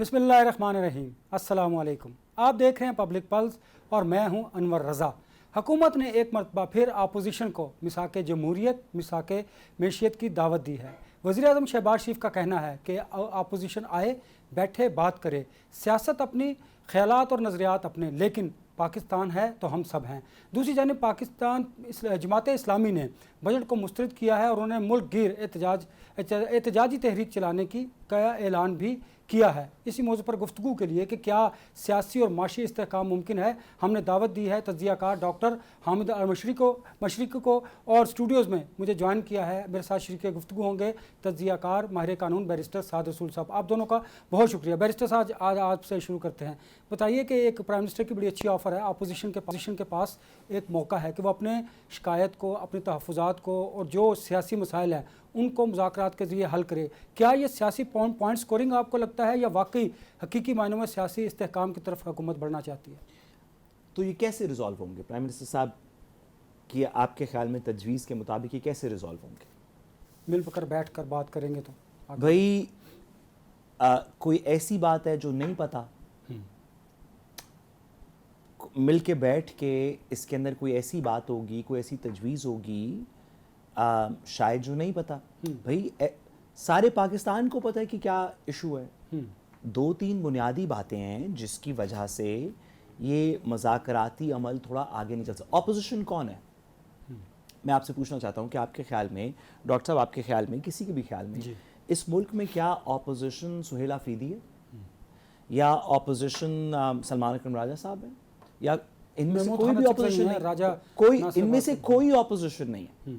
بسم اللہ الرحمن الرحیم، السلام علیکم۔ آپ دیکھ رہے ہیں پبلک پلس اور میں ہوں انور رضا۔ حکومت نے ایک مرتبہ پھر اپوزیشن کو مساق جمہوریت، مساق معیشت کی دعوت دی ہے۔ وزیر اعظم شہباز شریف کا کہنا ہے کہ اپوزیشن آئے، بیٹھے، بات کرے، سیاست اپنی، خیالات اور نظریات اپنے، لیکن پاکستان ہے تو ہم سب ہیں۔ دوسری جانب پاکستان جماعت اسلامی نے بجٹ کو مسترد کیا ہے اور انہوں نے ملک گیر احتجاجی تحریک چلانے کا اعلان بھی کیا ہے۔ اسی موضوع پر گفتگو کے لیے کہ کیا سیاسی اور معاشی استحکام ممکن ہے، ہم نے دعوت دی ہے تجزیہ کار ڈاکٹر حامد مشرق کو، اور اسٹوڈیوز میں مجھے جوائن کیا ہے، میرے ساتھ شریک گفتگو ہوں گے تجزیہ کار ماہر قانون بیرسٹر سعد رسول صاحب۔ آپ دونوں کا بہت شکریہ۔ بیرسٹر صاحب، آج آپ سے شروع کرتے ہیں۔ بتائیے کہ ایک پرائم منسٹر کی بڑی اچھی آفر ہے، اپوزیشن کے پاس ایک موقع ہے کہ وہ اپنے شکایت کو، اپنے تحفظات کو اور جو سیاسی مسائل ہیں ان کو مذاکرات کے ذریعے حل کرے۔ کیا یہ سیاسی پوائنٹ سکورنگ آپ کو لگتا ہے یا واقعی حقیقی معنوں میں سیاسی استحکام کی طرف حکومت بڑھنا چاہتی ہے؟ تو یہ کیسے ریزالو ہوں گے پرائم منسٹر صاحب کی آپ کے خیال میں تجویز کے مطابق یہ کیسے ریزالو ہوں گے؟ مل کر بیٹھ کر بات کریں گے تو بھائی کوئی ایسی بات ہے جو نہیں پتا، مل کے بیٹھ کے اس کے اندر کوئی ایسی بات ہوگی، کوئی ایسی تجویز ہوگی شاید جو نہیں پتا۔ بھائی سارے پاکستان کو پتہ ہے کہ کیا ایشو ہے۔ دو تین بنیادی باتیں ہیں جس کی وجہ سے یہ مذاکراتی عمل تھوڑا آگے نہیں چل سکتا۔ اپوزیشن کون ہے؟ میں آپ سے پوچھنا چاہتا ہوں کہ آپ کے خیال میں، ڈاکٹر صاحب آپ کے خیال میں، کسی کے بھی خیال میں، اس ملک میں کیا اپوزیشن سہیل آفریدی ہے یا اپوزیشن سلمان اکرم راجہ صاحب ہیں یا ان میں سے کوئی بھی اپوزیشن نہیں؟ ان میں سے کوئی اپوزیشن نہیں ہے۔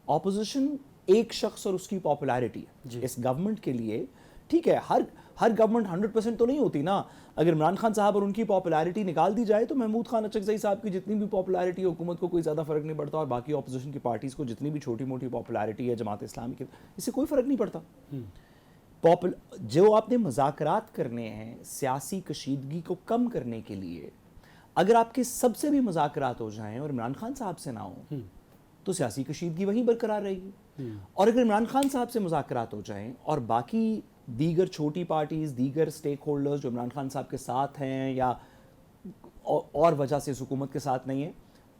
اپوزیشن ایک شخص اور اس کی پاپولیرٹی ہے اس گورنمنٹ کے لیے۔ ٹھیک ہے، ہر گورنمنٹ 100% تو نہیں ہوتی نا۔ اگر عمران خان صاحب اور ان کی پاپولیرٹی نکال دی جائے تو محمود خان اچکزئی صاحب کی جتنی بھی پاپولیرٹی ہے حکومت کو کوئی زیادہ فرق نہیں پڑتا، اور باقی اپوزیشن کی پارٹیز کو جتنی بھی چھوٹی موٹی پاپولیرٹی ہے جماعت اسلامی کی، اس سے کوئی فرق نہیں پڑتا۔ جو آپ نے مذاکرات کرنے ہیں سیاسی کشیدگی کو کم کرنے کے لیے، اگر آپ کے سب سے بھی مذاکرات ہو جائیں اور عمران خان صاحب سے نہ ہوں تو سیاسی کشیدگی وہیں برقرار رہے گی۔ اور اگر عمران خان صاحب سے مذاکرات ہو جائیں اور باقی دیگر چھوٹی پارٹیز، دیگر سٹیک ہولڈرز جو عمران خان صاحب کے ساتھ ہیں یا اور وجہ سے اس حکومت کے ساتھ نہیں ہیں،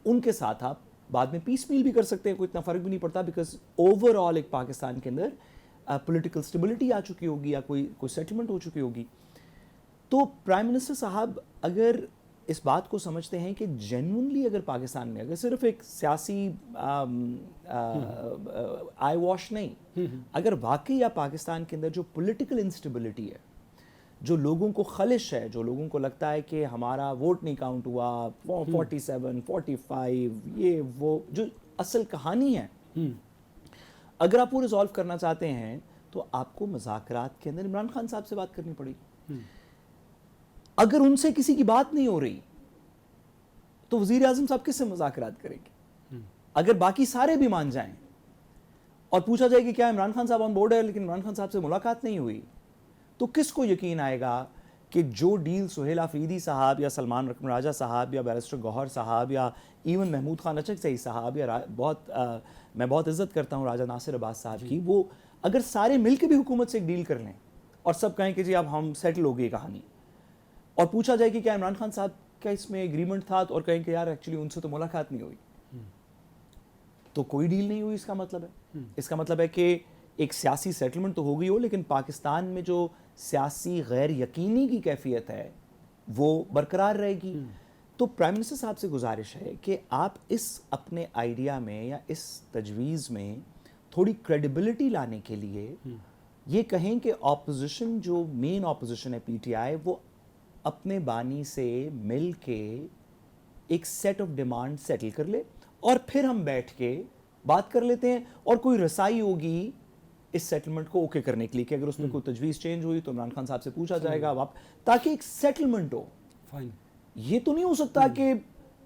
ان کے ساتھ آپ بعد میں پیس میل بھی کر سکتے ہیں، کوئی اتنا فرق بھی نہیں پڑتا، بیکاز اوور آل ایک پاکستان کے اندر پولیٹیکل سٹیبلٹی آ چکی ہوگی یا کوئی سیٹلمنٹ ہو چکی ہوگی۔ تو پرائم منسٹر صاحب اگر اس بات کو سمجھتے ہیں کہ جینونلی اگر پاکستان میں اگر صرف ایک سیاسی آئی واش نہیں، اگر واقعی یا پاکستان کے اندر جو پولیٹیکل انسٹیبلٹی ہے، جو لوگوں کو خلش ہے، جو لوگوں کو لگتا ہے کہ ہمارا ووٹ نہیں کاؤنٹ ہوا، 47 45 یہ وہ جو اصل کہانی ہے، اگر آپ وہ ریزالو کرنا چاہتے ہیں تو آپ کو مذاکرات کے اندر عمران خان صاحب سے بات کرنی پڑے گی۔ اگر ان سے کسی کی بات نہیں ہو رہی تو وزیر اعظم صاحب کس سے مذاکرات کریں گے؟ اگر باقی سارے بھی مان جائیں اور پوچھا جائے کہ کیا عمران خان صاحب آن بورڈ ہے لیکن عمران خان صاحب سے ملاقات نہیں ہوئی، تو کس کو یقین آئے گا کہ جو ڈیل سہیل آفریدی صاحب یا سلمان اکرم راجہ صاحب یا بیرسٹر گوہر صاحب یا ایون محمود خان اچکزئی صاحب یا میں بہت عزت کرتا ہوں راجہ ناصر عباس صاحب کی، وہ اگر سارے مل کے بھی حکومت سے ایک ڈیل کر لیں اور سب کہیں کہ جی اب ہم سیٹل ہو گئی کہانی، اور پوچھا جائے کہ کیا عمران خان صاحب کا اس میں ایگریمنٹ تھا، اور کہیں کہ یار ایکچولی ان سے تو ملاقات نہیں ہوئی، تو کوئی ڈیل نہیں ہوئی، اس کا مطلب ہے کہ ایک سیاسی سیٹلمنٹ تو ہو گئی ہو لیکن پاکستان میں جو سیاسی غیر یقینی کی کیفیت ہے وہ برقرار رہے گی۔ تو پرائم منسٹر صاحب سے گزارش ہے کہ آپ اس اپنے آئیڈیا میں یا اس تجویز میں تھوڑی کریڈیبلٹی لانے کے لیے یہ کہیں کہ اپوزیشن جو مین اپوزیشن ہے پی ٹی آئی، وہ اپنے بانی سے مل کے ایک سیٹ آف ڈیمانڈ سیٹل کر لے اور پھر ہم بیٹھ کے بات کر لیتے ہیں، اور کوئی رسائی ہوگی اس سیٹلمنٹ کو اوکے کرنے کے لیے کہ اگر اس میں کوئی تجویز چینج ہوئی تو عمران خان صاحب سے پوچھا جائے گا تاکہ ایک سیٹلمنٹ ہو۔ یہ تو نہیں ہو سکتا کہ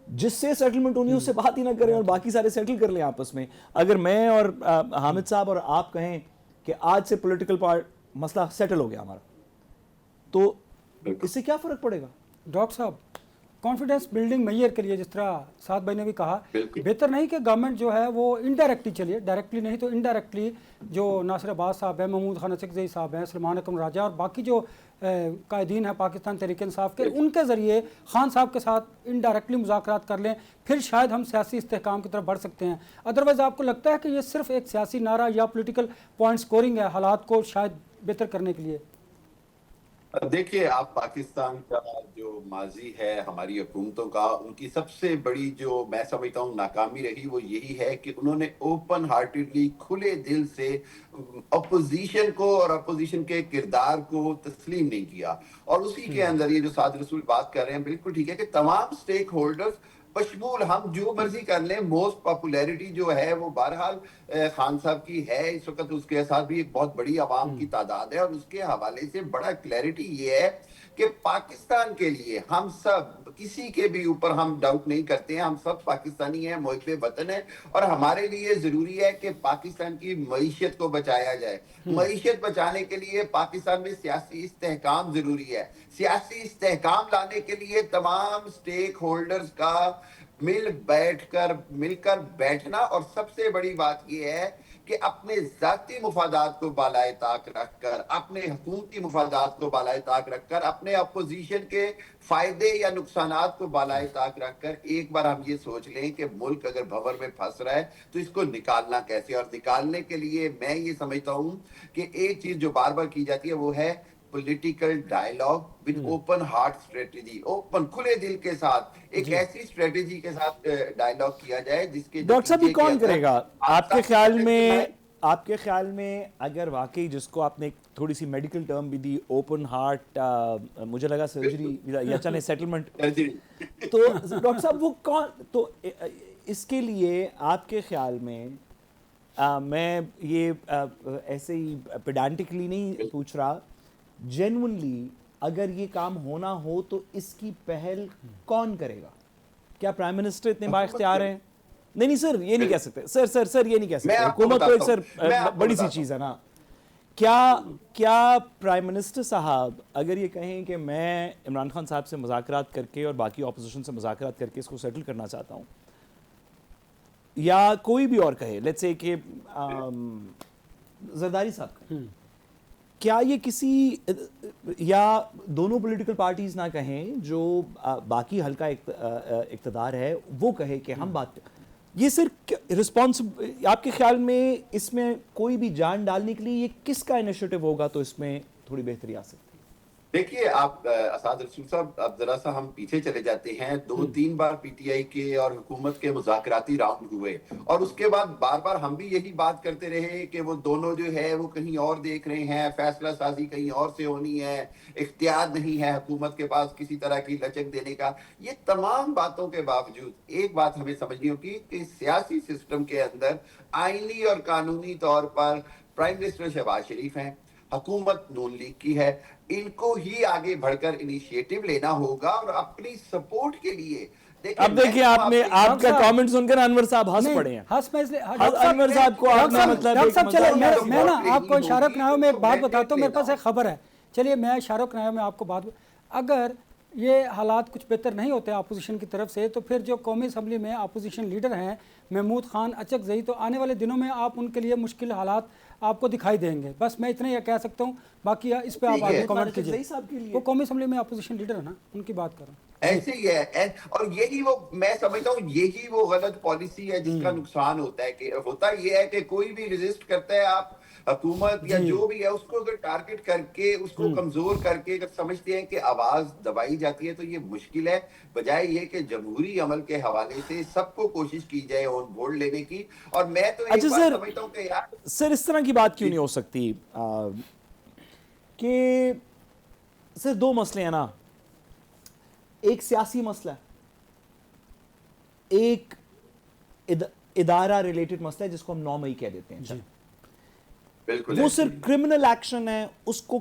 جس سے سیٹلمنٹ ہونی اس سے بات ہی نہ کریں اور باقی سارے سیٹل کر لیں آپس میں۔ اگر میں اور حامد صاحب اور آپ کہیں کہ آج سے پولیٹیکل مسئلہ سیٹل ہو گیا ہمارا، تو اس سے کیا فرق پڑے گا؟ ڈاکٹر صاحب، کانفیڈنس بلڈنگ میئر کے لیے جس طرح سعد بھائی نے بھی کہا بہتر نہیں کہ گورنمنٹ جو ہے وہ انڈائریکٹلی چلیے، ڈائریکٹلی نہیں تو انڈائریکٹلی جو ناصر عباس صاحب ہیں، محمود خان اچکزئی صاحب ہیں، سلمان اکرم راجہ اور باقی جو قائدین ہیں پاکستان تحریک انصاف کے، ان کے ذریعے خان صاحب کے ساتھ انڈائریکٹلی مذاکرات کر لیں، پھر شاید ہم سیاسی استحکام کی طرف بڑھ سکتے ہیں۔ ادروائز آپ کو لگتا ہے کہ یہ صرف ایک سیاسی نعرہ یا پولیٹیکل پوائنٹ سکورنگ ہے حالات کو شاید بہتر کرنے کے لیے؟ دیکھیے، آپ پاکستان کا جو ماضی ہے ہماری حکومتوں کا، ان کی سب سے بڑی جو میں سمجھتا ہوں ناکامی رہی وہ یہی ہے کہ انہوں نے اوپن ہارٹیڈلی، کھلے دل سے اپوزیشن کو اور اپوزیشن کے کردار کو تسلیم نہیں کیا۔ اور اسی کے اندر یہ جو سعد رسول بات کر رہے ہیں بالکل ٹھیک ہے کہ تمام سٹیک ہولڈرز بشمول ہم جو مرضی کر لیں، موسٹ پاپولیرٹی جو ہے وہ بہرحال خان صاحب کی ہے اس وقت، اس کے ساتھ بھی ایک بہت بڑی عوام کی تعداد ہے، اور اس کے حوالے سے بڑا کلیئرٹی یہ ہے کہ پاکستان کے لیے ہم سب، کسی کے بھی اوپر ہم ڈاؤٹ نہیں کرتے ہیں، ہم سب پاکستانی ہیں، محب وطن ہیں، اور ہمارے لیے ضروری ہے کہ پاکستان کی معیشت کو بچایا جائے۔ معیشت بچانے کے لیے پاکستان میں سیاسی استحکام ضروری ہے۔ سیاسی استحکام لانے کے لیے تمام سٹیک ہولڈرز کا مل کر بیٹھنا، اور سب سے بڑی بات یہ ہے کہ اپنے ذاتی مفادات کو بالائے طاق رکھ کر، اپنے حکومتی مفادات کو بالائے طاق رکھ کر، اپنے اپوزیشن کے فائدے یا نقصانات کو بالائے طاق رکھ کر ایک بار ہم یہ سوچ لیں کہ ملک اگر بھور میں پھنس رہا ہے تو اس کو نکالنا کیسے، اور نکالنے کے لیے میں یہ سمجھتا ہوں کہ ایک چیز جو بار بار کی جاتی ہے وہ ہے political dialogue with open heart strategy, open کھلے دل کے ساتھ ایک ایسی اسٹریٹجی کے ساتھ ڈائیلاگ کیا جائے جس کے ڈاکٹر صاحب یہ کون کرے گا آپ کے خیال میں؟ آپ کے خیال میں اگر واقعی جس کو آپ نے تھوڑی سی میڈیکل ٹرم بھی دی، اوپن ہارٹ، مجھے لگا سرجری یا چلیں سیٹلمنٹ، تو ڈاکٹر صاحب وہ کون، تو اس کے لیے آپ کے خیال میں، میں یہ ایسے ہی پیڈانٹکلی نہیں پوچھ رہا، جینونلی اگر یہ کام ہونا ہو تو اس کی پہل کون کرے گا؟ کیا پرائم منسٹر اتنے با اختیار ہیں؟ نہیں سر یہ نہیں کہہ سکتے، سر یہ نہیں کہہ سکتے، حکومت تو ایک سر بڑی سی چیز ہے نا۔ کیا پرائم منسٹر صاحب اگر یہ کہیں کہ میں عمران خان صاحب سے مذاکرات کر کے اور باقی اپوزیشن سے مذاکرات کر کے اس کو سیٹل کرنا چاہتا ہوں، یا کوئی بھی اور کہے، لیٹس سے کہ زرداری صاحب کہیں، کیا یہ کسی یا دونوں پولیٹیکل پارٹیز نہ کہیں، جو باقی حلقہ اقتدار ہے وہ کہے کہ ہم بات، یہ صرف رسپانسبل، آپ کے خیال میں اس میں کوئی بھی جان ڈالنے کے لیے یہ کس کا انیشیٹو ہوگا تو اس میں تھوڑی بہتری آ سکتی ہے؟ دیکھیے آپ اسعد رسول صاحب، اب ذرا سا ہم پیچھے چلے جاتے ہیں، 2-3 بار پی ٹی آئی کے اور حکومت کے مذاکراتی راؤنڈ ہوئے، اور اس کے بعد بار بار ہم بھی یہی بات کرتے رہے کہ وہ دونوں جو ہے وہ کہیں اور دیکھ رہے ہیں، فیصلہ سازی کہیں اور سے ہونی ہے، اختیار نہیں ہے حکومت کے پاس کسی طرح کی لچک دینے کا۔ یہ تمام باتوں کے باوجود ایک بات ہمیں سمجھنی ہوگی کہ سیاسی سسٹم کے اندر آئینی اور قانونی طور پر پرائم منسٹر شہباز شریف ہیں، حکومت نون لیگ کی ہے، ان کو ہی آگے بڑھ کر انیشیٹو لینا ہوگا اور اپنی سپورٹ کے لیے۔ اب دیکھیں آپ نے آپ کا کامنٹ سن کر انور صاحب ہنس پڑے ہیں، انور صاحب کو آپ نے مطلب ڈاکٹر صاحب چلے میں نا آپ کو اشارہ کنایوں میں ایک بات بتاتا ہوں، میرے پاس ایک خبر ہے، چلیے میں اشارہ کنایوں میں آپ کو بات، اگر یہ حالات کچھ بہتر نہیں ہوتے اپوزیشن کی طرف سے تو پھر جو قومی اسمبلی میں اپوزیشن لیڈر ہیں محمود خان اچکزئی، تو آنے والے دنوں میں آپ ان کے لیے مشکل حالات آپ کو دکھائی دیں گے، بس میں اتنا ہی کہہ سکتا ہوں، باقی اس پہ آپ آگے کمنٹ کیجیے۔ وہ قومی اسمبلی میں اپوزیشن لیڈر ہے نا، ان کی بات کر رہا ہوں۔ ایسے ہی ہے، اور یہی وہ میں سمجھتا ہوں یہی وہ غلط پالیسی ہے جس کا نقصان ہوتا ہے، کہ ہوتا یہ ہے کہ کوئی بھی ریزسٹ کرتا ہے، آپ حکومت یا جو بھی ہے اس کو اگر ٹارگٹ کر کے اس کو کمزور کر کے اگر سمجھتے ہیں کہ آواز دبائی جاتی ہے تو یہ مشکل ہے، بجائے یہ کہ جمہوری عمل کے حوالے سے سب کو کوشش کی جائے آن بورڈ لینے کی۔ اور میں تو ایک بات سمجھتا ہوں کہ یار سر اس طرح کی بات کیوں نہیں ہو سکتی کہ سر دو مسئلے ہیں نا، ایک سیاسی مسئلہ ہے، ایک ادارہ ریلیٹڈ مسئلہ ہے جس کو ہم 9 مئی کہہ دیتے ہیں، وہ صرف کرمنل ایکشن ہے، اس کو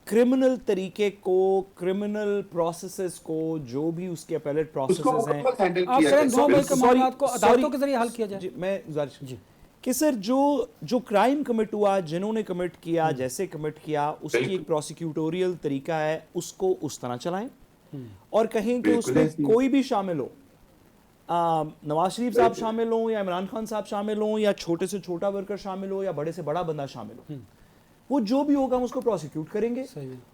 کرمنل طریقے کو، کرمنل پروسیسز کو، جو بھی اس کے اپیلیٹ پروسیسز ہیں، آپ سر 9 مئی کے معاملات کو عدالتوں کے ذریعے حل کیا جائے۔ میں کہ سر جو کرائم کمٹ ہوا، جنہوں نے کمٹ کیا، جیسے کمٹ کیا، اس کی ایک پروسیکیوٹوریل طریقہ ہے، اس کو اس طرح چلائیں، اور کہیں کہ اس میں کوئی بھی شامل ہو, نواز شریف صاحب شامل ہوں یا عمران خان صاحب شامل ہوں یا چھوٹے سے چھوٹا ورکر شامل ہو یا بڑے سے بڑا بندہ شامل ہو, وہ جو بھی ہوگا ہم اس کو پروسیکیوٹ کریں گے.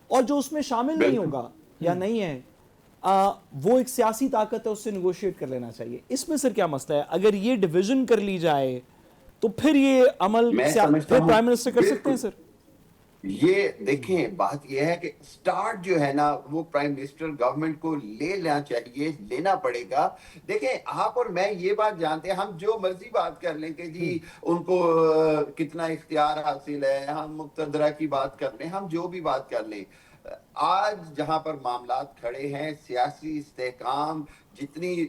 اور جو اس میں شامل نہیں ہوگا یا نہیں ہے, وہ ایک سیاسی طاقت ہے, اس سے نیگوشیٹ کر لینا چاہیے. اس میں سر کیا مسئلہ ہے؟ اگر یہ ڈویژن کر لی جائے تو پھر یہ عمل پھر پرائم منسٹر کر سکتے ہیں سر؟ یہ دیکھیں بات یہ ہے کہ سٹارٹ جو ہے نا وہ پرائم منسٹر گورنمنٹ کو لینا چاہیے, لینا پڑے گا. دیکھیں آپ اور میں یہ بات جانتے ہیں, ہم جو مرضی بات کر لیں کہ جی ان کو کتنا اختیار حاصل ہے, ہم مقتدرہ کی بات کر لیں, ہم جو بھی بات کر لیں, آج جہاں پر معاملات کھڑے ہیں سیاسی استحکام جتنی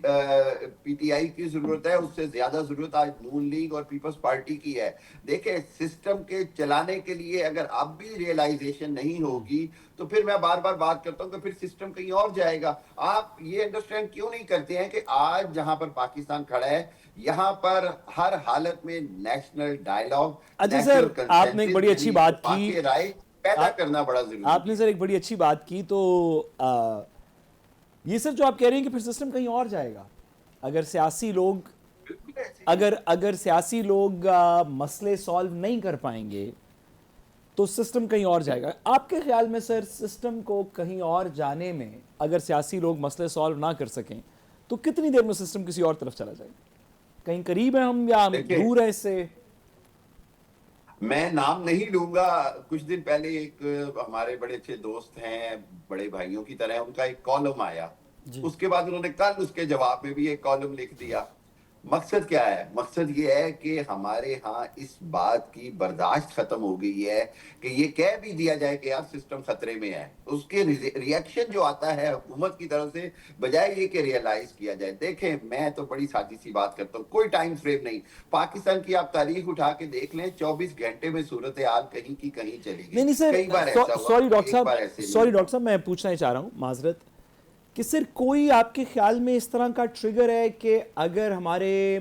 پی ٹی آئی کی ضرورت ہے اس سے زیادہ ضرورت آج نون لیگ اور پیپلز پارٹی کی ہے. دیکھیں سسٹم کے چلانے کے لیے اگر اب بھی ریئلائزیشن نہیں ہوگی تو پھر میں بار بار بات کرتا ہوں کہ پھر سسٹم کہیں اور جائے گا. آپ یہ انڈرسٹینڈ کیوں نہیں کرتے ہیں کہ آج جہاں پر پاکستان کھڑا ہے یہاں پر ہر حالت میں نیشنل ڈائیلاگ, اچھا سر, آپ نے ایک بڑی اچھی بات کی, رائے پیدا کرنا بڑا ضروری ہے. آپ نے سر ایک بڑی اچھی بات کی. تو یہ سر جو آپ کہہ رہے ہیں کہ پھر سسٹم کہیں اور جائے گا, اگر سیاسی لوگ اگر سیاسی لوگ مسئلے سالو نہیں کر پائیں گے تو سسٹم کہیں اور جائے گا. آپ کے خیال میں سر سسٹم کو کہیں اور جانے میں اگر سیاسی لوگ مسئلے سالو نہ کر سکیں تو کتنی دیر میں سسٹم کسی اور طرف چلا جائے گا؟ کہیں قریب ہیں ہم یا دور ہیں اس سے؟ میں نام نہیں لوں گا. کچھ دن پہلے ایک ہمارے بڑے اچھے دوست ہیں, بڑے بھائیوں کی طرح, ان کا ایک کالم آیا, اس کے بعد انہوں نے کل اس کے جواب میں بھی ایک کالم لکھ دیا. مقصد کیا ہے؟ مقصد یہ ہے کہ ہمارے ہاں اس بات کی برداشت ختم ہو گئی ہے کہ یہ کہہ بھی دیا جائے کہ یار سسٹم خطرے میں ہے, اس کے ریئیکشن جو آتا ہے حکومت کی طرف سے بجائے یہ کہ ریئلائز کیا جائے. دیکھیں میں تو بڑی سادی سی بات کرتا ہوں, کوئی ٹائم فریم نہیں. پاکستان کی آپ تاریخ اٹھا کے دیکھ لیں, 24 گھنٹے میں صورتحال کہیں کی کہیں چلی گئی. نہیں سر, کئی بار ایسا ہوا, سوری ڈاکٹر صاحب, میں پوچھنا ہی چاہ رہا ہوں, معذرت, کہ سر کوئی آپ کے خیال میں اس طرح کا ٹریگر ہے کہ اگر ہمیں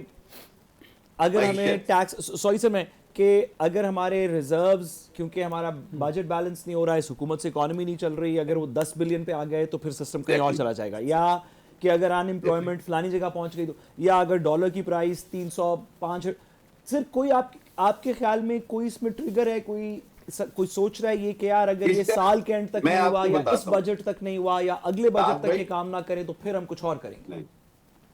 ٹیکس, سوری سر, کہ اگر ہمارے ریزروز, کیونکہ ہمارا بجٹ بیلنس نہیں ہو رہا ہے, اس حکومت سے اکانومی نہیں چل رہی, اگر وہ 10 بلین پہ آ گئے تو پھر سسٹم کہیں اور چلا جائے گا, یا کہ اگر ان امپلائمنٹ فلانی جگہ پہنچ گئی تو, یا اگر ڈالر کی پرائس 305, سر کوئی آپ کے خیال میں کوئی اس میں ٹریگر ہے, کوئی سوچ رہا ہے یہ کہ یار اگر یہ سال کے اینڈ تک نہیں ہوا یا اس بجٹ تک نہیں ہوا یا اگلے بجٹ تک یہ کام نہ کریں تو پھر ہم کچھ اور کریں گے؟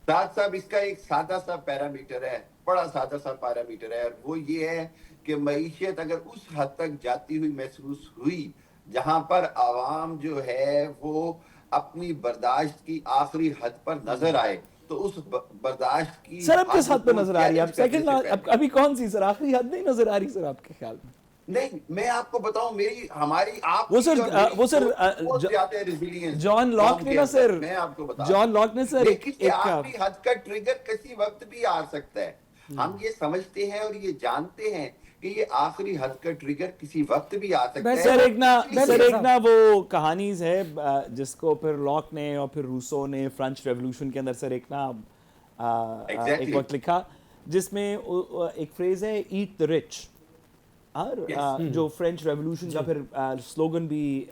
صاحب اس کا ایک سادہ سا پیرامیٹر ہے, بڑا سادہ سا پیرامیٹر ہے, وہ یہ ہے کہ معیشت اگر اس حد تک جاتی ہوئی محسوس ہوئی جہاں پر عوام جو ہے وہ اپنی برداشت کی آخری حد پر نظر آئے تو اس برداشت کی سر اب کس حد پہ نظر آ رہی ہے؟ آپ سیکنڈ ابھی کون سی سر آخری حد نہیں نظر آ رہی سر آپ کے خیال میں؟ نہیں, میں آپ کو بتاؤں ہماری آپ وہ سر جان لاک نے نا سر, میں آپ کو بتاؤں جان لاک نے سر ایک آخری حد کا ٹریگر کسی وقت بھی آ سکتا ہے. ہم یہ سمجھتے ہیں اور یہ جانتے ہیں کہ یہ آخری حد کا ٹریگر کسی وقت بھی آ سکتا ہے. سر ایک نا وہ کہانیز ہے جس کو پھر لاک نے اور پھر روسو نے فرینچ ریولوشن کے اندر سر ایک نا ایک وقت لکھا جس میں ایک فریز ہے ایٹ دا رچ, جو فرینچ ریولوشن کا پھر سلوگن بھی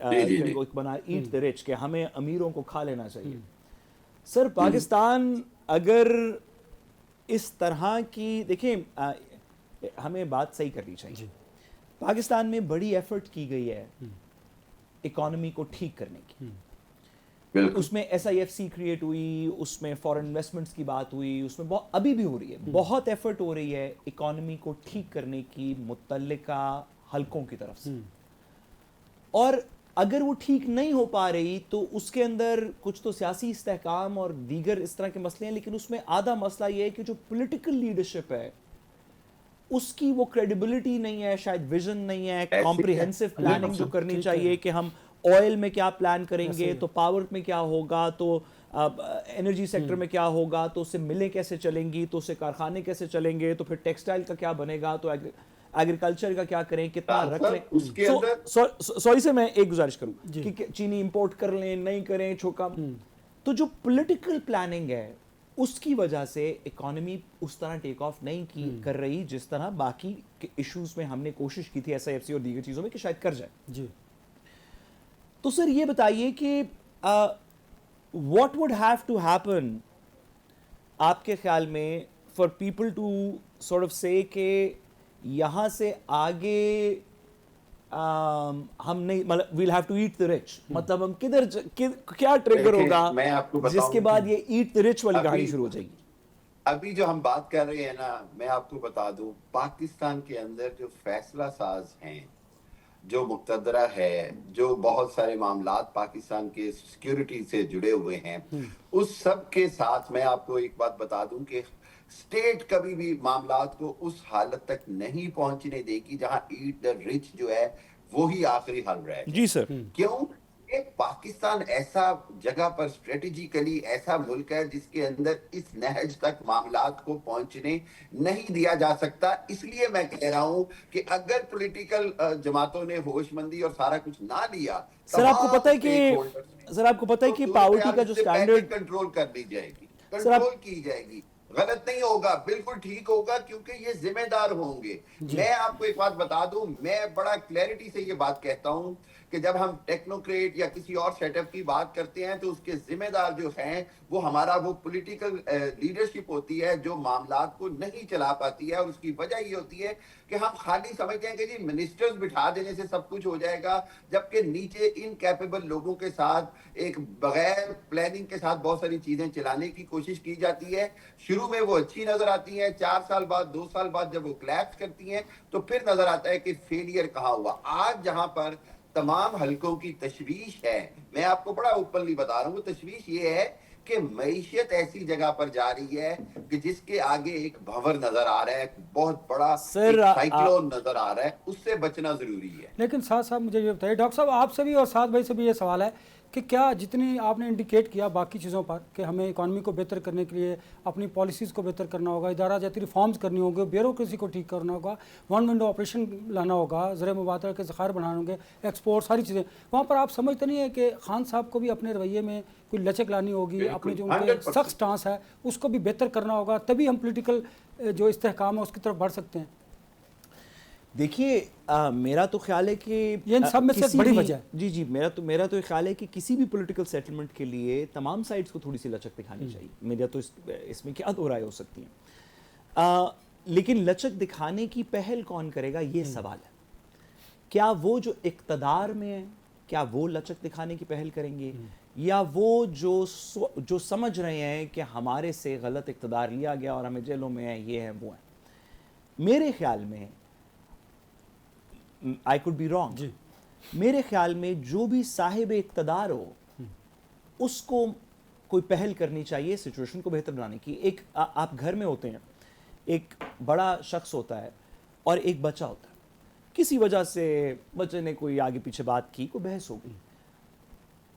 بنا, ایٹ دا رچ, کہ ہمیں امیروں کو کھا لینا چاہیے. سر پاکستان اگر اس طرح کی, دیکھیں ہمیں بات صحیح کرنی چاہیے, پاکستان میں بڑی ایفرٹ کی گئی ہے اکانومی کو ٹھیک کرنے کی, اس میں S I F C create ہوئی, اس میں فورن انویسٹمنٹس کی بات ہوئی, اس میں ابھی بھی ہو رہی ہے, بہت ایفرٹ ہو رہی ہے اکانومی کو ٹھیک کرنے کی متعلقہ حلقوں کی طرف سے, اور اگر وہ ٹھیک نہیں ہو پا رہی تو اس کے اندر کچھ تو سیاسی استحکام اور دیگر اس طرح کے مسئلے ہیں, لیکن اس میں آدھا مسئلہ یہ ہے کہ جو پولیٹیکل لیڈرشپ ہے اس کی وہ کریڈیبلٹی نہیں ہے, شاید ویژن نہیں ہے, کمپریہنسو پلاننگ جو کرنی چاہیے کہ ہم آئل میں کیا پلان کریں گے, تو پاور میں کیا ہوگا, تو انرجی سیکٹر میں کیا ہوگا, تو اس سے ملیں کیسے چلیں گی, تو اس سے کارخانے کیسے چلیں گے, تو پھر ٹیکسٹائل کا کیا بنے گا, تو ایگریکلچر کا کیا کریں, کتنا رکھ لیں. سوری سے میں ایک گزارش کروں کہ چینی امپورٹ کر لیں نہیں کریں, چھوکا, تو جو پولیٹیکل پلاننگ ہے اس کی وجہ سے اکانومی اس طرح ٹیک آف نہیں کر رہی جس طرح باقی ایشوز میں ہم نے کوشش کی تھی ایس آئی ایف سی اور دیگر چیزوں میں کہ شاید کر جائے. تو سر یہ بتائیے کہ what would have to happen آپ کے خیال میں for people to sort of say کہ یہاں سے آگے ہم نہیں مطلب we'll have to eat the rich مطلب ہم کدھر کیا ٹریگر ہوگا میں آپ کو بتاؤں جس کے بعد یہ eat the rich والی کہانی شروع ہو جائے گی؟ ابھی جو ہم بات کر رہے ہیں نا، میں آپ کو بتا دوں پاکستان کے اندر جو فیصلہ ساز ہیں، جو مقتدرہ ہے، جو بہت سارے معاملات پاکستان کے سیکیورٹی سے جڑے ہوئے ہیں، اس سب کے ساتھ میں آپ کو ایک بات بتا دوں کہ اسٹیٹ کبھی بھی معاملات کو اس حالت تک نہیں پہنچنے دے گی جہاں ایٹ دا رچ جو ہے وہی آخری حل رہے گا۔ جی سر۔ کیوں؟ کہ پاکستان ایسا جگہ پر اسٹریٹجیکلی ایسا ملک ہے جس کے اندر اس نہج تک معاملات کو پہنچنے نہیں دیا جا سکتا۔ اس لیے میں کہہ رہا ہوں کہ اگر پولیٹیکل جماعتوں نے ہوش مندی اور سارا کچھ نہ لیا، سر آپ کو پتہ ہے کہ پاورٹی کا جو سٹینڈرڈ کنٹرول کر دی جائے گی، کنٹرول کی جائے گی۔ غلط نہیں ہوگا، بالکل ٹھیک ہوگا، کیونکہ یہ ذمہ دار ہوں گے۔ میں آپ کو ایک بات بتا دوں، میں بڑا کلیئرٹی سے یہ بات کہتا ہوں کہ جب ہم ٹیکنوکریٹ یا کسی اور سیٹ اپ کی بات کرتے ہیں تو اس کے ذمہ دار جو ہیں وہ ہمارا وہ پولیٹیکل لیڈرشپ ہوتی ہے جو معاملات کو نہیں چلا پاتی ہے، اور اس کی وجہ یہ ہوتی ہے کہ ہم خالی سمجھتے ہیں کہ جی منسٹرز بٹھا دینے سے سب کچھ ہو جائے گا، جبکہ نیچے انکیپیبل لوگوں کے ساتھ ایک بغیر پلاننگ کے ساتھ بہت ساری چیزیں چلانے کی کوشش کی جاتی ہے۔ شروع میں وہ اچھی نظر آتی ہیں، 4 سال بعد 2 سال بعد جب وہ کلیپس کرتی ہیں تو پھر نظر آتا ہے کہ فیلئر کہاں ہوا۔ آج جہاں پر تمام حلقوں کی تشویش ہے، میں آپ کو بڑا اوپنلی بتا رہا ہوں، تشویش یہ ہے کہ معیشت ایسی جگہ پر جا رہی ہے کہ جس کے آگے ایک بھور نظر آ رہا ہے، بہت بڑا سائیکلون نظر آ رہا ہے، اس سے بچنا ضروری ہے۔ لیکن ساتھ ساتھ مجھے یہ بتائیے ڈاکٹر صاحب، آپ سے بھی اور ساتھ بھائی سے بھی یہ سوال ہے کہ کیا جتنی آپ نے انڈیکیٹ کیا باقی چیزوں پر کہ ہمیں اکانومی کو بہتر کرنے کے لیے اپنی پالیسیز کو بہتر کرنا ہوگا، ادارہ جاتی ریفارمز کرنی ہوں گے، بیوروکریسی کو ٹھیک کرنا ہوگا، ون ونڈو آپریشن لانا ہوگا، زر مبادلہ کے ذخائر بڑھانے ہوں گے، ایکسپورٹ، ساری چیزیں، وہاں پر آپ سمجھتے نہیں ہیں کہ خان صاحب کو بھی اپنے رویے میں کوئی لچک لانی ہوگی، اپنی جو ان کے سخت سٹانس ہے اس کو بھی بہتر کرنا ہوگا، تبھی ہم پولیٹیکل جو استحکام ہے اس کی طرف بڑھ سکتے ہیں؟ دیکھیے میرا تو خیال ہے کہ یہ ان سب میں سے بڑی وجہ ہے۔ جی میرا تو خیال ہے کہ کسی بھی پولیٹیکل سیٹلمنٹ کے لیے تمام سائڈز کو تھوڑی سی لچک دکھانی چاہیے۔ میرا تو اس میں کیا دو رائے ہو سکتی ہیں، لیکن لچک دکھانے کی پہل کون کرے گا یہ سوال ہے۔ کیا وہ جو اقتدار میں ہیں کیا وہ لچک دکھانے کی پہل کریں گے، یا وہ جو سمجھ رہے ہیں کہ ہمارے سے غلط اقتدار لیا گیا اور ہمیں جیلوں میں ہیں، یہ ہیں وہ ہیں؟ میرے خیال میں I could be wrong، میرے خیال میں جو بھی صاحب اقتدار ہو اس کو کوئی پہل کرنی چاہیے سچویشن کو بہتر بنانے کی۔ ایک آپ گھر میں ہوتے ہیں، ایک بڑا شخص ہوتا ہے اور ایک بچہ ہوتا ہے، کسی وجہ سے بچے نے کوئی آگے پیچھے بات کی، کوئی بحث ہو گئی،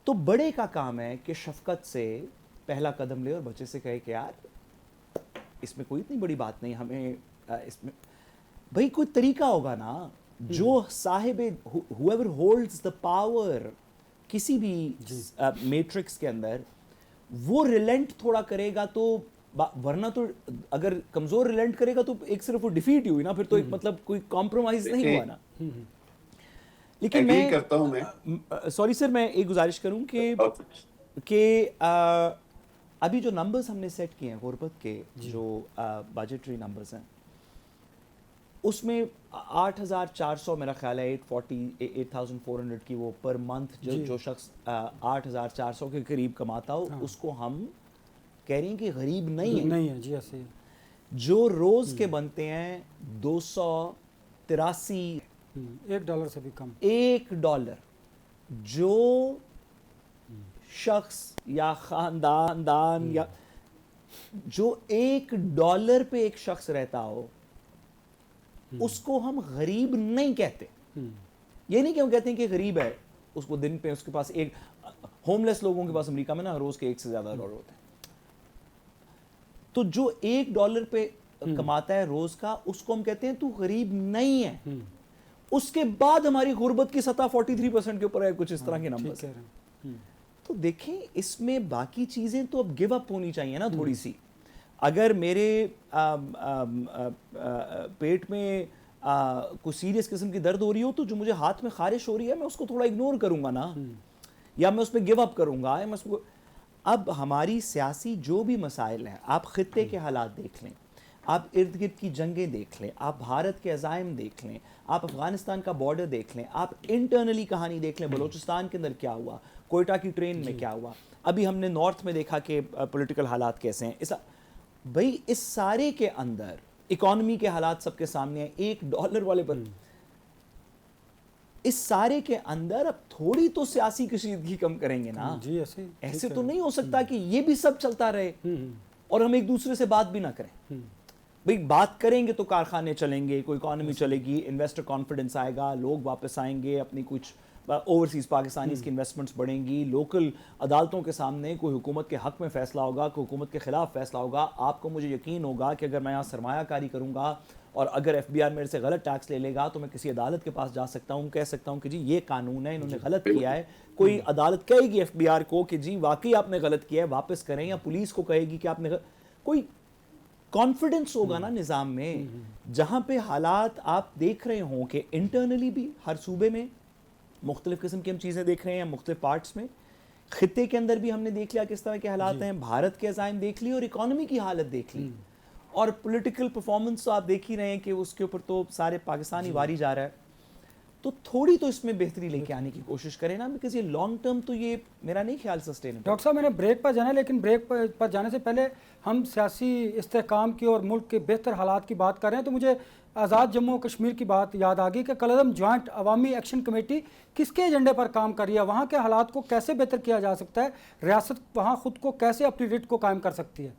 تو بڑے کا کام ہے کہ شفقت سے پہلا قدم لے اور بچے سے کہے کہ یار اس میں کوئی اتنی بڑی بات نہیں، ہمیں اس میں بھائی کوئی طریقہ ہوگا نا۔ جو صاحب whoever holds the power کسی بھی میٹرکس کے اندر، وہ ریلنٹ تھوڑا کرے گا تو، ورنہ تو اگر کمزور ریلنٹ کرے گا تو ایک صرف وہ ڈیفیٹ ہی ہوئی نا، پھر تو ایک مطلب کوئی کمپرومائز نہیں ہوا نا۔ لیکن میں کرتا ہوں، میں سوری سر، میں ایک گزارش کروں کہ ابھی جو نمبرز ہم نے سیٹ کیے ہیں غربت کے، جو بجٹری نمبرز ہیں، اس میں 8,400 میرا خیال ہے 8,400 کی وہ پر منتھ جو شخص 8,400 کے قریب کماتا ہو اس کو ہم کہہ رہے ہیں کہ غریب نہیں ہے۔ جی ایسے جو روز کے بنتے ہیں 283، $1 سے بھی کم، $1، جو شخص یا خاندان یا جو $1 پہ ایک شخص رہتا ہو اس کو ہم غریب نہیں کہتے۔ یہ نہیں کہ ہم کہتے ہیں کہ غریب ہے، اس کو دن پہ اس کے پاس ایک ہوم لیس لوگوں کے پاس امریکہ میں نا روز کے 1 سے زیادہ ڈالر ہوتے ہیں، تو جو $1 پہ کماتا ہے روز کا اس کو ہم کہتے ہیں تو غریب نہیں ہے۔ اس کے بعد ہماری غربت کی سطح 43% کے اوپر ہے، کچھ اس طرح کے نمبر۔ تو دیکھیں اس میں باقی چیزیں تو اب گیو اپ ہونی چاہیے نا تھوڑی سی۔ اگر میرے پیٹ میں کوئی سیریس قسم کی درد ہو رہی ہو تو جو مجھے ہاتھ میں خارش ہو رہی ہے میں اس کو تھوڑا اگنور کروں گا نا، یا میں اس پہ گیو اپ کروں گا، یا میں اس کو اب ہماری سیاسی جو بھی مسائل ہیں، آپ خطے کے حالات دیکھ لیں، آپ ارد گرد کی جنگیں دیکھ لیں، آپ بھارت کے عزائم دیکھ لیں، آپ افغانستان کا بارڈر دیکھ لیں، آپ انٹرنلی کہانی دیکھ لیں، بلوچستان کے اندر کیا ہوا، کوئٹہ کی ٹرین میں کیا ہوا، ابھی ہم نے نارتھ میں دیکھا کہ پولیٹیکل حالات کیسے ہیں. بھئی اس سارے کے اندر اکانومی کے حالات سب کے سامنے ہیں، $1 والے پر اس سارے کے اندر اب تھوڑی تو سیاسی کشیدگی کم کریں گے نا. جی ایسے تو نہیں ہو سکتا کہ یہ بھی سب چلتا رہے اور ہم ایک دوسرے سے بات بھی نہ کریں. بھئی بات کریں گے تو کارخانے چلیں گے، کوئی اکانومی چلے گی، انویسٹر کانفیڈنس آئے گا، لوگ واپس آئیں گے، اپنی کچھ اوورسیز پاکستانیز کی انویسٹمنٹس بڑھیں گی، لوکل عدالتوں کے سامنے کوئی حکومت کے حق میں فیصلہ ہوگا، کوئی حکومت کے خلاف فیصلہ ہوگا. آپ کو مجھے یقین ہوگا کہ اگر میں یہاں سرمایہ کاری کروں گا اور اگر ایف بی آر میرے سے غلط ٹیکس لے لے گا تو میں کسی عدالت کے پاس جا سکتا ہوں، کہہ سکتا ہوں کہ جی یہ قانون ہے، انہوں نے غلط کیا ہے. کوئی عدالت کہے گی ایف بی آر کو کہ جی واقعی آپ نے غلط کیا ہے، واپس کریں، یا پولیس کو کہے گی کہ آپ نے کوئی کانفیڈنس ہوگا نا نظام میں. جہاں پہ حالات آپ دیکھ رہے ہوں کہ انٹرنلی بھی ہر صوبے میں مختلف قسم کی ہم چیزیں دیکھ رہے ہیں، مختلف پارٹس میں، خطے کے اندر بھی ہم نے دیکھ لیا کس طرح کے حالات ہیں، بھارت کے عزائم دیکھ لی اور اکانومی کی حالت دیکھ لی، اور پولیٹیکل پرفارمنس تو آپ دیکھ ہی رہے ہیں کہ اس کے اوپر تو سارے پاکستانی واری جا رہا ہے. تو تھوڑی تو اس میں بہتری لے کے آنے کی کوشش کریں نا، بیکاز یہ لانگ ٹرم تو یہ میرا نہیں خیال سسٹینیبل. ڈاکٹر صاحب میں نے بریک پر جانا ہے، لیکن بریک پر جانے سے پہلے ہم سیاسی استحکام کی اور ملک کے بہتر حالات کی بات کر رہے ہیں، تو مجھے آزاد جموں و کشمیر کی بات یاد آ گئی کہ کالعدم جوائنٹ عوامی ایکشن کمیٹی کس کے ایجنڈے پر کام کر رہی ہے، وہاں کے حالات کو کیسے بہتر کیا جا سکتا ہے، ریاست وہاں خود کو کیسے اپنی ریٹ کو قائم کر سکتی ہے؟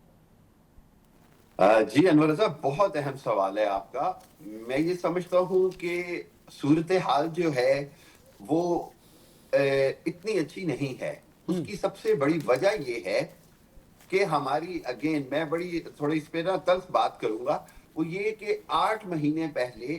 جی انور رضا، بہت اہم سوال ہے آپ کا. میں یہ سمجھتا ہوں کہ صورتحال جو ہے وہ اتنی اچھی نہیں ہے. اس کی سب سے بڑی وجہ یہ ہے کہ ہماری میں بڑی تھوڑی اس پہ نا تلخ بات کروں گا. وہ یہ کہ 8 مہینے پہلے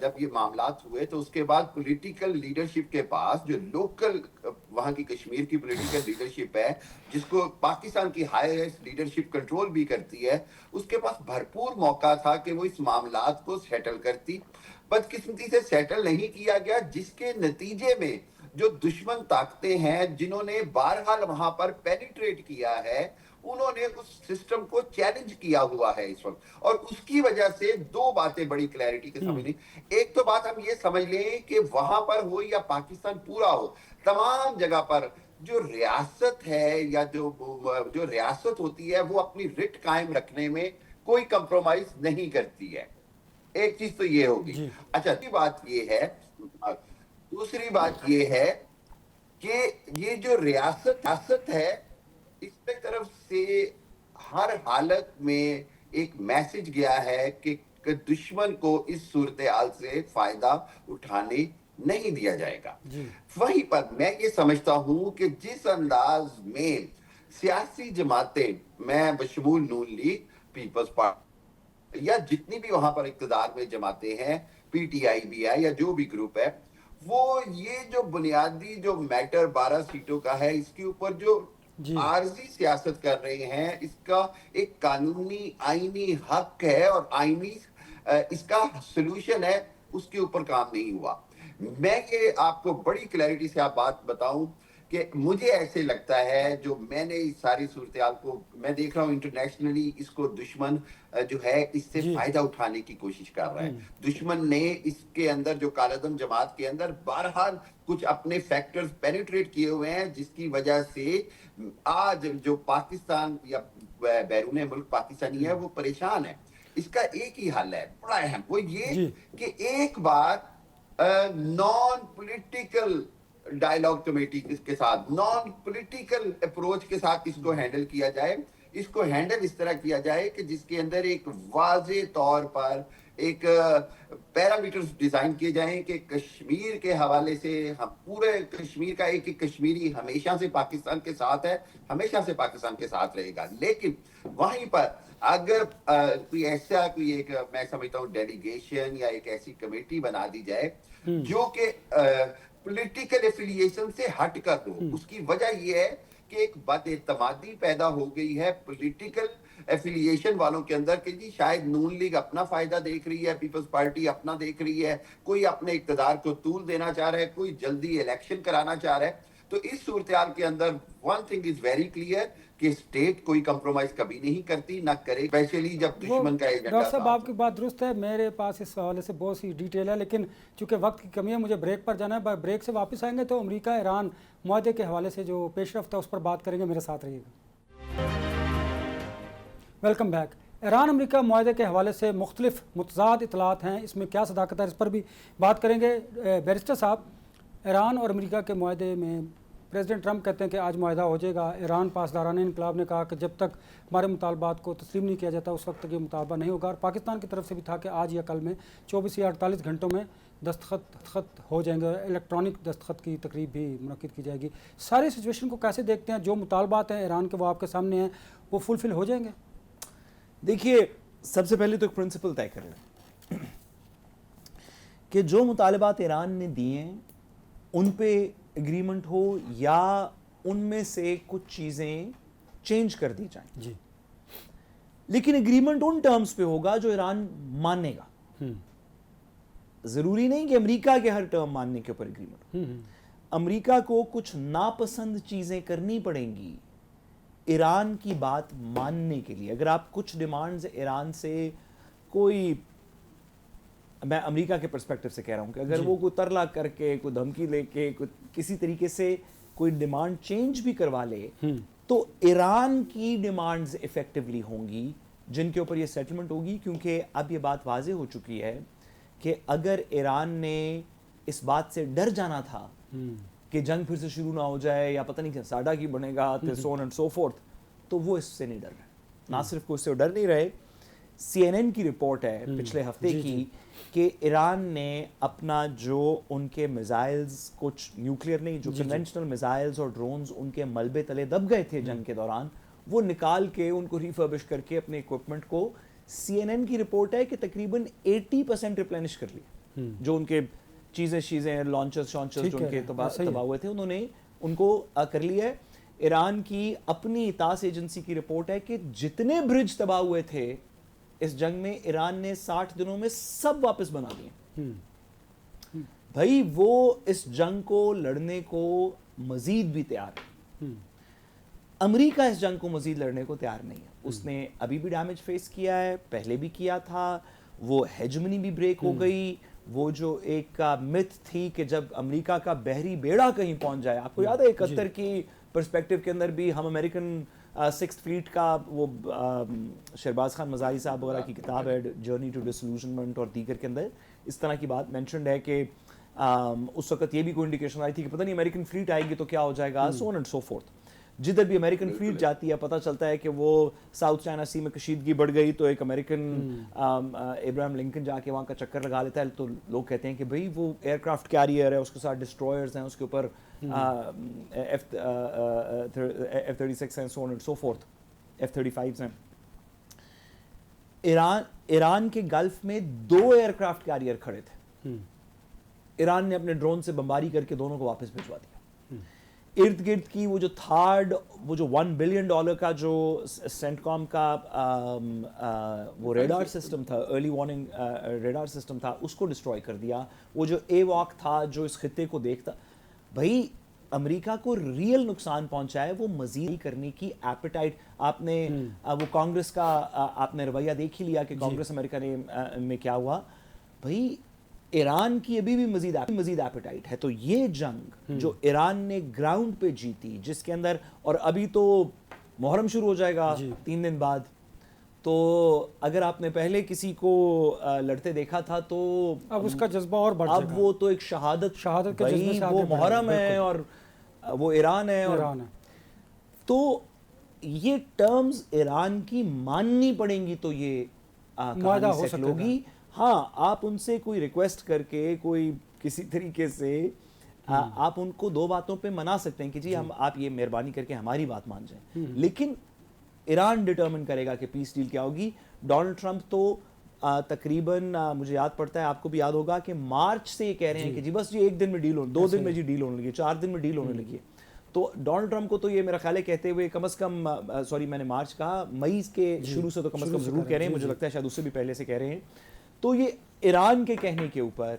جب یہ معاملات ہوئے تو اس کے بعد پولیٹیکل لیڈرشپ کے پاس جو لوکل وہاں کی کشمیر کی پولیٹیکل لیڈرشپ ہے، جس کو پاکستان کی ہائیسٹ لیڈرشپ کنٹرول بھی کرتی ہے، اس کے پاس بھرپور موقع تھا کہ وہ اس معاملات کو سیٹل کرتی. بدقسمتی سے سیٹل نہیں کیا گیا، جس کے نتیجے میں جو دشمن طاقتیں ہیں جنہوں نے بہرحال وہاں پر پینیٹریٹ کیا ہے، انہوں نے اس سسٹم کو چیلنج کیا ہوا ہے اس وقت. اور اس کی وجہ سے 2 باتیں بڑی کلیئرٹی کے سمجھ لیں. ایک تو بات ہم یہ سمجھ لیں کہ وہاں پر ہو یا پاکستان پورا ہو، تمام جگہ پر جو ریاست ہے یا جو ریاست ہوتی ہے وہ اپنی رٹ قائم رکھنے میں کوئی کمپرومائز نہیں کرتی ہے. ایک چیز تو یہ ہوگی. اچھا، دوسری بات یہ ہے کہ یہ جو ریاست ہے، اس کی طرف سے ہر حالت میں ایک میسج گیا ہے کہ دشمن کو اس صورتحال سے فائدہ اٹھانے نہیں دیا جائے گا. وہیں پر میں یہ سمجھتا ہوں کہ جس انداز میں سیاسی جماعتیں، میں بشمول نون لیگ، پیپلز پارٹی یا جتنی بھی وہاں پر اقتدار میں جماعتیں ہیں، پی ٹی آئی بھی ہے یا جو بھی گروپ ہے، وہ یہ جو بنیادی جو میٹر 12 سیٹوں کا ہے، اس کے اوپر جو عارضی سیاست کر رہے ہیں، اس کا ایک قانونی آئینی حق ہے اور آئینی اس کا سلوشن ہے، اس کے اوپر کام نہیں ہوا. میں یہ آپ کو بڑی کلیئرٹی سے آپ بات بتاؤں کہ مجھے ایسے لگتا ہے، جو میں نے اس ساری صورتحال کو میں دیکھ رہا ہوں انٹرنیشنلی، اس کو دشمن جو ہے اس سے فائدہ اٹھانے کی کوشش کر رہا ہے. دشمن نے اس کے اندر جو کالعدم جماعت کے اندر بہرحال کچھ اپنے فیکٹرز پینیٹریٹ کیے ہوئے ہیں، جس کی وجہ سے آج جو پاکستان یا بیرون ملک پاکستانی ہے وہ پریشان ہے. اس کا ایک ہی حل ہے بڑا اہم، وہ یہ کہ ایک بار نان پولیٹیکل ڈائیلاگ کمیٹی کے ساتھ، نان پولیٹیکل اپروچ کے ساتھ اس کو ہینڈل کیا جائے. اس کو ہینڈل اس طرح کیا جائے کہ جس کے اندر ایک واضح طور پر ایک پیرامیٹرز ڈیزائن کیے جائیں کہ کشمیر کے حوالے سے ہم پورے کشمیر کا ایک کشمیری ہمیشہ سے پاکستان کے ساتھ ہے، ہمیشہ سے پاکستان کے ساتھ رہے گا. لیکن وہیں پر اگر کوئی ایک میں سمجھتا ہوں ڈیلیگیشن یا ایک ایسی کمیٹی بنا دی جائے جو کہ پولیٹیکل ایفیلیشن سے ہٹ کر ہو. اس کی وجہ یہ ہے کہ ایک بد اعتمادی پیدا ہو گئی ہے پولیٹیکل ایفیلیشن والوں کے اندر کہ جی شاید نون لیگ اپنا فائدہ دیکھ رہی ہے، پیپلز پارٹی اپنا دیکھ رہی ہے، کوئی اپنے اقتدار کو طول دینا چاہ رہا ہے، کوئی جلدی الیکشن کرانا چاہ رہا ہے. تو اس صورتحال کے اندر one thing is very clear کہ اسٹیٹ کوئی کمپرومائز کبھی نہیں کرتی، نہ کرے، اسپیشلی جب دشمن کا ایجنڈا ڈاکٹر صاحب آپ کی بات درست ہے، میرے پاس اس حوالے سے بہت سی ڈیٹیل ہے، لیکن چونکہ وقت کی کمی ہے مجھے بریک پر جانا ہے. بریک سے واپس آئیں گے تو امریکہ ایران معاہدے کے حوالے سے جو پیش رفت ہے اس پر بات کریں گے. میرے ساتھ رہیے گا. Welcome back. ایران امریکہ معاہدے کے حوالے سے مختلف متضاد اطلاعات ہیں، اس میں کیا صداقت ہے اس پر بھی بات کریں گے. بیرسٹر صاحب، ایران اور امریکہ کے معاہدے میں پریزیڈنٹ ٹرمپ کہتے ہیں کہ آج معاہدہ ہو جائے گا. ایران پاسدارانہ انقلاب نے کہا کہ جب تک ہمارے مطالبات کو تسلیم نہیں کیا جاتا اس وقت تک یہ مطالبہ نہیں ہوگا، اور پاکستان کی طرف سے بھی تھا کہ آج یا کل میں 24 یا 48 گھنٹوں میں دستخط ہو جائیں گے. الیکٹرانک دستخط کی تقریب بھی منعقد کی جائے گی. ساری سچویشن کو کیسے دیکھتے ہیں؟ جو مطالبات ہیں ایران کے وہ آپ کے سامنے ہیں، وہ فلفل ہو جائیں گے؟ دیکھیے، سب سے پہلے تو ایک پرنسپل طے کر لیں کہ جو مطالبات ایران نے دیے ہیں ان پہ اگریمنٹ ہو یا ان میں سے کچھ چیزیں چینج کر دی جائیں، جی، لیکن اگریمنٹ ان ٹرمز پہ ہوگا جو ایران مانے گا. ضروری نہیں کہ امریکہ کے ہر ٹرم ماننے کے اوپر اگریمنٹ ہو. امریکہ کو کچھ ناپسند چیزیں کرنی پڑیں گی ایران کی بات ماننے کے لیے. اگر آپ کچھ ڈیمانڈز ایران سے کوئی، میں امریکہ کے پرسپیکٹو سے کہہ رہا ہوں کہ اگر وہ کوئی ترلا کر کے، کوئی دھمکی لے کے، کسی طریقے سے کوئی ڈیمانڈ چینج بھی کروا لے تو ایران کی ڈیمانڈز ایفیکٹولی ہوں گی جن کے اوپر یہ سیٹلمنٹ ہوگی. کیونکہ اب یہ بات واضح ہو چکی ہے کہ اگر ایران نے اس بات سے ڈر جانا تھا کہ جنگ پھر سے شروع نہ ہو جائے یا پتہ نہیں کہ ساڈا کی بنے گا، سو آن اینڈ سو فورتھ، تو وہ اس سے نہیں ڈر رہے. نہ صرف اس سے ڈر نہیں رہے، سی این این کی رپورٹ ہے پچھلے ہفتے کی کہ ایران نے اپنا جو ان کے میزائلز، کچھ نیوکلیئر نہیں، جو کنونشنل میزائلز اور ڈرونز ان کے ملبے تلے دب گئے تھے جنگ کے دوران، وہ نکال کے ان کو ریفربش کر کے اپنے اکوپمنٹ کو، سی این این کی رپورٹ ہے کہ تقریباً 80% ریپلینش کر لیا. جو ان کے چیزیں لانچرز جو ان کے تباہ ہوئے تھے انہوں نے ان کو کر لیا ہے. ایران کی اپنی تاس ایجنسی کی رپورٹ ہے کہ جتنے برج تباہ ہوئے تھے اس جنگ میں ایران نے 60 دنوں میں سب واپس بنا دیے. بھائی وہ اس جنگ کو لڑنے کو مزید بھی تیار ہے. امریکہ اس جنگ کو مزید لڑنے کو تیار نہیں ہے. اس نے ابھی بھی ڈیمیج فیس کیا ہے، پہلے بھی کیا تھا. وہ ہیجمنی بھی بریک ہو گئی. وہ جو ایک مت تھی کہ جب امریکہ کا بحری بیڑا کہیں پہنچ جائے، آپ کو یاد ہے 71 کی پرسپیکٹو کے اندر بھی ہم امریکن سکس فلیٹ کا، وہ شہباز خان مزاری صاحب وغیرہ کی کتاب ہے جرنی ٹو ڈسلوژنمنٹ اور دیگر کے اندر اس طرح کی بات مینشنڈ ہے کہ اس وقت یہ بھی کوئی انڈیکیشن آئی تھی کہ پتہ نہیں امریکن فلیٹ آئے گی تو کیا ہو جائے گا، سو آن اینڈ سو فورتھ. جدھر بھی امریکن فلیٹ جاتی ہے پتہ چلتا ہے کہ وہ ساؤتھ چائنا سی میں کشیدگی بڑھ گئی تو ایک امریکن ابراہم لنکن جا کے وہاں کا چکر لگا لیتا ہے. تو لوگ کہتے ہیں کہ بھئی وہ ایئر کرافٹ کیریئر ہے، اس کے ساتھ ڈسٹرائرز ہیں، اس کے اوپر F-36 ہیں، سو on and so forth, F-35 ہیں. ایران کے گلف میں 2 ایئر کرافٹ کیریئر کھڑے تھے. ایران نے اپنے ڈرون سے بمباری کر کے دونوں کو واپس بھجوا دیا. ارد گرد کی وہ جو وہ جو $1 بلین کا جو سینٹ کام کا وہ ریڈار سسٹم تھا، ارلی وارننگ ریڈار سسٹم تھا، اس کو ڈسٹروائے کر دیا. وہ جو اے واک تھا جو اس خطے کو دیکھتا، بھائی امریکہ کو ریئل نقصان پہنچا ہے. وہ مزید کرنے کی ایپیٹائٹ، آپ نے وہ کانگریس کا آپ نے رویہ دیکھ ہی لیا کہ کانگریس امریکہ میں کیا ہوا. بھائی ایران کی ابھی بھی مزید ایپیٹائٹ ہے. تو یہ جنگ جو ایران نے گراؤنڈ پہ جیتی، جس کے اندر، اور ابھی تو محرم شروع ہو جائے گا 3 دن بعد، تو اگر آپ نے پہلے کسی کو لڑتے دیکھا تھا تو اب اس کا جذبہ اور بڑھ جائے گا. اب وہ تو ایک شہادت کے جذبے سے وہ محرم ہے اور وہ ایران ہے. تو یہ ٹرمز ایران کی ماننی پڑیں گی تو یہ معاہدہ ہو سکتا ہوگی. ہاں، آپ ان سے کوئی ریکویسٹ کر کے کوئی کسی طریقے سے آپ ان کو 2 باتوں پہ منا سکتے ہیں کہ جی آپ یہ مہربانی کر کے ہماری بات مان جائیں. لیکن ایران ڈٹرمن کرے گا کہ پیس ڈیل کیا ہوگی. ڈونلڈ ٹرمپ تو تقریباً مجھے یاد پڑتا ہے، آپ کو بھی یاد ہوگا کہ مارچ سے یہ کہہ رہے ہیں کہ جی بس جی 1 دن میں ڈیل ہونے، 2 دن میں جی ڈیل ہونے لگی، 4 دن میں ڈیل ہونے لگی ہے. تو ڈونلڈ ٹرمپ کو تو یہ میرا خیال ہے کہتے ہوئے کم از کم، سوری میں نے مارچ کہا، مئی کے شروع سے تو کم از کم ضرور کہہ رہے ہیں، مجھے لگتا ہے شاید اس سے بھی پہلے سے کہہ رہے ہیں. تو یہ ایران کے کہنے کے اوپر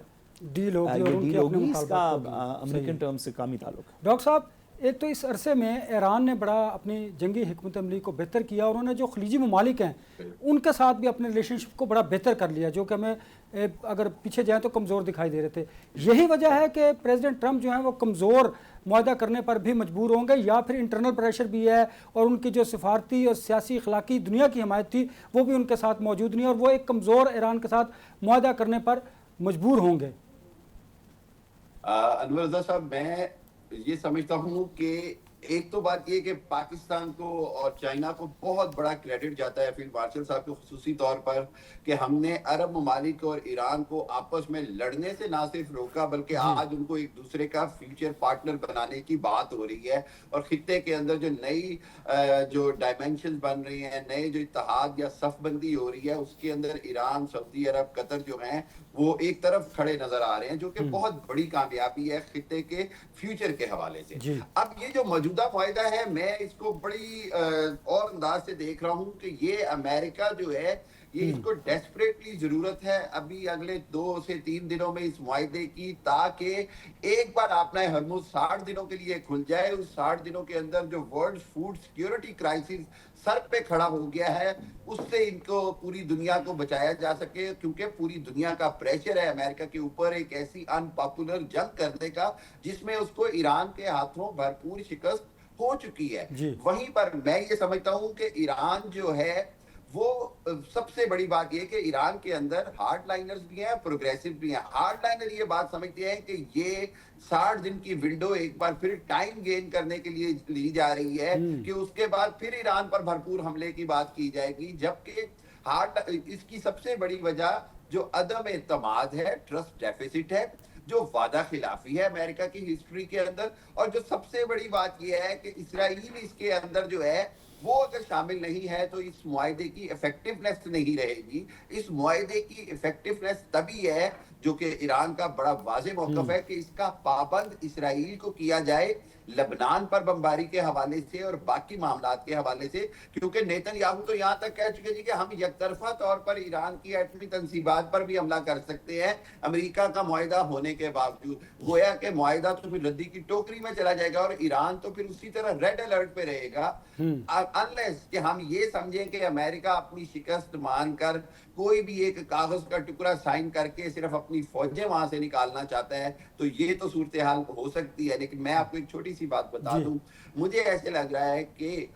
ڈیل ہوگی، اس کا امریکن ٹرم سے کام ہی تعلق ہے. ڈاکٹر صاحب، ایک تو اس عرصے میں ایران نے بڑا اپنی جنگی حکمت عملی کو بہتر کیا، اور انہوں نے جو خلیجی ممالک ہیں ان کے ساتھ بھی اپنے ریلیشن شپ کو بڑا بہتر کر لیا، جو کہ ہمیں اگر پیچھے جائیں تو کمزور دکھائی دے رہے تھے۔ یہی وجہ ہے کہ پریزیڈنٹ ٹرمپ جو ہیں وہ کمزور معاہدہ کرنے پر بھی مجبور ہوں گے، یا پھر انٹرنل پریشر بھی ہے، اور ان کی جو سفارتی اور سیاسی اخلاقی دنیا کی حمایت تھی وہ بھی ان کے ساتھ موجود نہیں، اور وہ ایک کمزور ایران کے ساتھ معاہدہ کرنے پر مجبور ہوں گے۔ انور رضا صاحب، میں یہ سمجھتا ہوں کہ ایک تو بات یہ کہ پاکستان کو اور چائنا کو بہت بڑا کریڈٹ جاتا ہے فیلڈ مارشل صاحب کو خصوصی طور پر، کہ ہم نے عرب ممالک اور ایران کو آپس میں لڑنے سے نہ صرف روکا بلکہ آج ان کو ایک دوسرے کا فیوچر پارٹنر بنانے کی بات ہو رہی ہے، اور خطے کے اندر جو نئی جو ڈائمینشن بن رہی ہیں، نئے جو اتحاد یا صف بندی ہو رہی ہے، اس کے اندر ایران، سعودی عرب، قطر جو ہیں وہ ایک طرف کھڑے نظر آ رہے ہیں، جو کہ بہت بڑی کامیابی ہے خطے کے فیوچر کے حوالے سے۔ اب یہ جو موجودہ معاہدہ ہے، میں اس کو بڑی اور انداز سے دیکھ رہا ہوں کہ یہ امریکہ جو ہے یہ اس کو ڈیسپریٹلی ضرورت ہے ابھی اگلے 2 سے 3 دنوں میں اس معاہدے کی، تاکہ ایک بار اپنا ہرمز 60 دنوں کے لیے کھل جائے۔ اس 60 دنوں کے اندر جو ورلڈ فوڈ سیکیورٹی کرائسس سر پہ کھڑا ہو گیا ہے، اس سے ان کو پوری دنیا کو بچایا جا سکے، کیونکہ پوری دنیا کا پریشر ہے امریکہ کے اوپر ایک ایسی ان پاپولر جنگ کرنے کا جس میں اس کو ایران کے ہاتھوں بھرپور شکست ہو چکی ہے۔ وہیں پر میں یہ سمجھتا ہوں کہ ایران جو ہے وہ سب سے بڑی بات یہ کہ ایران کے اندر ہارڈ لائنرز بھی ہیں، پروگریسو بھی ہیں۔ ہارڈ لائنر یہ بات سمجھتے ہیں کہ یہ 60 دن کی ونڈو ایک بار پھر ٹائم گین کرنے کے لیے لی جا رہی ہے کہ اس کے بعد پھر ایران پر بھرپور حملے کی بات کی جائے گی، جبکہ اس کی سب سے بڑی وجہ جو عدم اعتماد ہے، ٹرسٹ ڈیفیسٹ ہے، جو وعدہ خلافی ہے امریکہ کی ہسٹری کے اندر، اور جو سب سے بڑی بات یہ ہے کہ اسرائیل اس کے اندر جو ہے وہ اگر شامل نہیں ہے تو اس معاہدے کی ایفیکٹونیس نہیں رہے گی۔ اس معاہدے کی ایفیکٹونیس تبھی ہے جو کہ ایران کا بڑا واضح موقف ہے کہ اس کا پابند اسرائیل کو کیا جائے، لبنان پر بمباری کے حوالے سے اور باقی معاملات کے حوالے سے، کیونکہ نیتن یاہو تو یہاں تک کہہ چکے کہ ہم یک طرفہ طور پر ایران کی ایٹمی تنصیبات پر بھی حملہ کر سکتے ہیں امریکہ کا معاہدہ ہونے کے باوجود۔ گویا کہ معاہدہ تو پھر ردی کی ٹوکری میں چلا جائے گا اور ایران تو پھر اسی طرح ریڈ الرٹ پہ رہے گا، انلیس کہ ہم یہ سمجھیں کہ امریکہ اپنی شکست مان کر کوئی بھی ایک کاغذ کا ٹکڑا سائن کر کے صرف اپنی فوجیں وہاں سے نکالنا چاہتا ہے، تو یہ تو صورتحال ہو سکتی ہے۔ لیکن میں آپ کو ایک چھوٹی سی بات بتا دوں، مجھے ایسے لگ رہا ہے کہ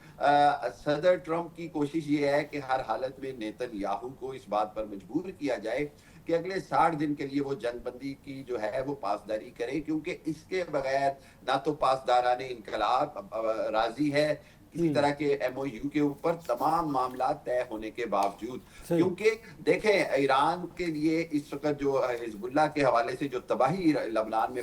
صدر ٹرمپ کی کوشش یہ ہے کہ ہر حالت میں نیتن یاہو کو اس بات پر مجبور کیا جائے کہ اگلے 60 دن کے لیے وہ جنگ بندی کی جو ہے وہ پاسداری کرے، کیونکہ اس کے بغیر نہ تو پاسداران انقلاب راضی ہے کسی طرح کے ایم او یو کے اوپر، تمام معاملات طے ہونے کے باوجود۔ کیونکہ دیکھیں ایران کے لیے اس وقت جو حزب اللہ کے حوالے سے جو تباہی لبنان میں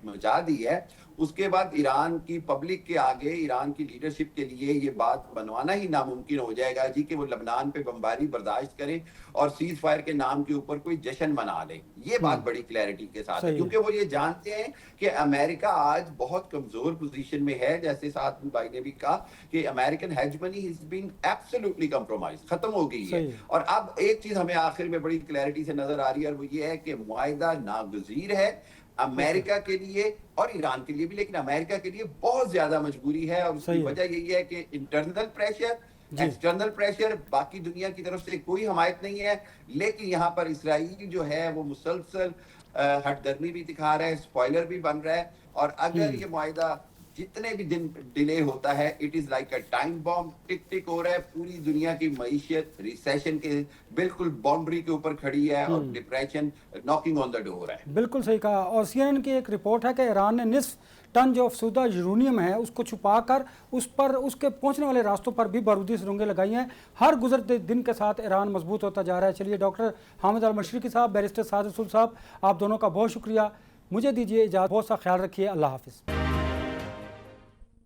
مچا دی ہے، اس کے بعد ایران کی پبلک کے آگے، ایران کی لیڈرشپ کے لیے یہ بات بنوانا ہی ناممکن ہو جائے گا کہ وہ لبنان پہ بمباری برداشت کریں اور سیز فائر کے نام کے اوپر کوئی جشن منا لیں۔ یہ بات بڑی کلیئرٹی کے ساتھ ہے، کیونکہ وہ یہ جانتے ہیں کہ امریکہ آج بہت کمزور پوزیشن میں ہے، جیسے ساتھ بھائی نے بھی کہا کہ American hegemony is being absolutely compromise, ختم ہو گئی ہے۔ اور اب ایک چیز ہمیں آخر میں بڑی کلیئرٹی سے نظر آ رہی ہے، اور وہ یہ ہے کہ معاہدہ ناگزیر ہے امریکہ کے لیے اور ایران کے لیے بھی، لیکن امریکہ کے لیے بہت زیادہ مجبوری ہے، اور اس کی وجہ یہی ہے کہ انٹرنل پریشر، ایکسٹرنل پریشر، باقی دنیا کی طرف سے کوئی حمایت نہیں ہے، لیکن یہاں پر اسرائیل جو ہے وہ مسلسل ہٹ درمی بھی دکھا رہا ہے، اسپوائلر بھی بن رہا ہے، اور اگر یہ معاہدہ جتنے بھی دن ڈیلے ہوتا ہے it is like a time bomb, tick tick ہو رہا ہے، پوری دنیا کی معیشت ریسیشن کے بالکل باؤنڈری کے اوپر کھڑی ہے اور ڈپریشن ناکنگ آن دا ڈور ہے۔ بالکل صحیح کہا، اور سی این این کی ایک رپورٹ ہے کہ ایران نے نصف ٹن جو افسودہ یورینیم ہے اس کو چھپا کر اس پر اس کے پہنچنے والے راستوں پر بھی بارودی سرنگیں لگائی ہیں۔ ہر گزرتے دن کے ساتھ ایران مضبوط ہوتا جا رہا ہے۔ چلیے ڈاکٹر حامد المشرقی صاحب، بیرسٹر سعد رسول صاحب، آپ دونوں کا بہت شکریہ۔ مجھے دیجیے اجازت، بہت سا خیال رکھیے، اللہ حافظ۔